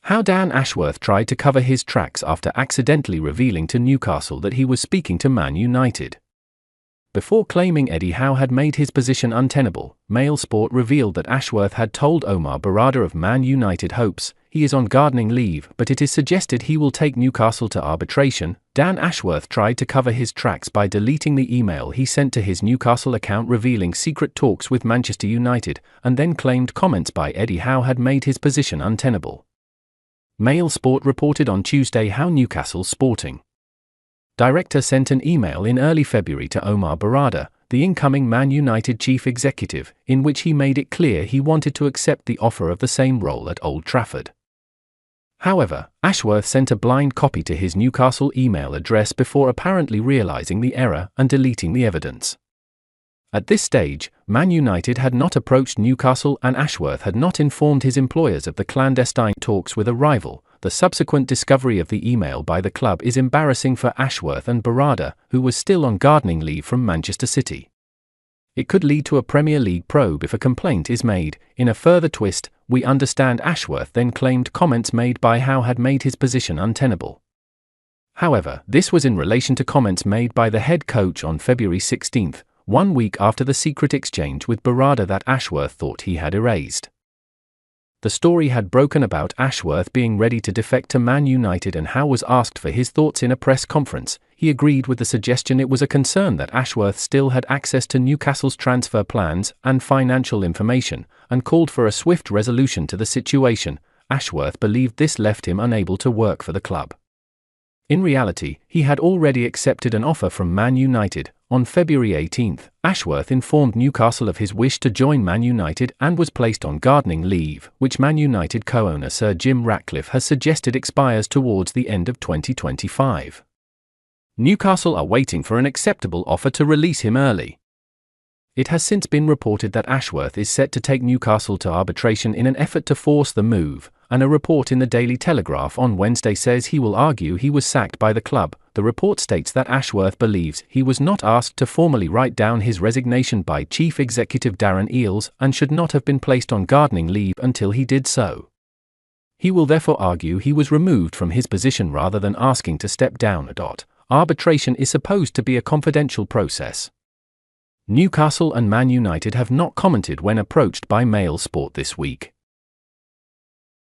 How Dan Ashworth tried to cover his tracks after accidentally revealing to Newcastle that he was speaking to Man United. Before claiming Eddie Howe had made his position untenable, Mail Sport revealed that Ashworth had told Omar Berrada of Man United hopes. He is on gardening leave, but it is suggested he will take Newcastle to arbitration. Dan Ashworth tried to cover his tracks by deleting the email he sent to his Newcastle account revealing secret talks with Manchester United, and then claimed comments by Eddie Howe had made his position untenable. Mail Sport reported on Tuesday how Newcastle sporting director sent an email in early February to Omar Berrada, the incoming Man United chief executive, in which he made it clear he wanted to accept the offer of the same role at Old Trafford. However, Ashworth sent a blind copy to his Newcastle email address before apparently realizing the error and deleting the evidence. At this stage, Man United had not approached Newcastle and Ashworth had not informed his employers of the clandestine talks with a rival. The subsequent discovery of the email by the club is embarrassing for Ashworth and Berrada, who was still on gardening leave from Manchester City. It could lead to a Premier League probe if a complaint is made. In a further twist, we understand Ashworth then claimed comments made by Howe had made his position untenable. However, this was in relation to comments made by the head coach on February 16, 1 week after the secret exchange with Berrada that Ashworth thought he had erased. The story had broken about Ashworth being ready to defect to Man United, and Howe was asked for his thoughts in a press conference. He agreed with the suggestion it was a concern that Ashworth still had access to Newcastle's transfer plans and financial information, and called for a swift resolution to the situation. Ashworth believed this left him unable to work for the club. In reality, he had already accepted an offer from Man United. On February 18, Ashworth informed Newcastle of his wish to join Man United and was placed on gardening leave, which Man United co-owner Sir Jim Ratcliffe has suggested expires towards the end of 2025. Newcastle are waiting for an acceptable offer to release him early. It has since been reported that Ashworth is set to take Newcastle to arbitration in an effort to force the move, and a report in the Daily Telegraph on Wednesday says he will argue he was sacked by the club. The report states that Ashworth believes he was not asked to formally write down his resignation by Chief Executive Darren Eales and should not have been placed on gardening leave until he did so. He will therefore argue he was removed from his position rather than asking to step down. Arbitration is supposed to be a confidential process. Newcastle and Man United have not commented when approached by Mail Sport this week.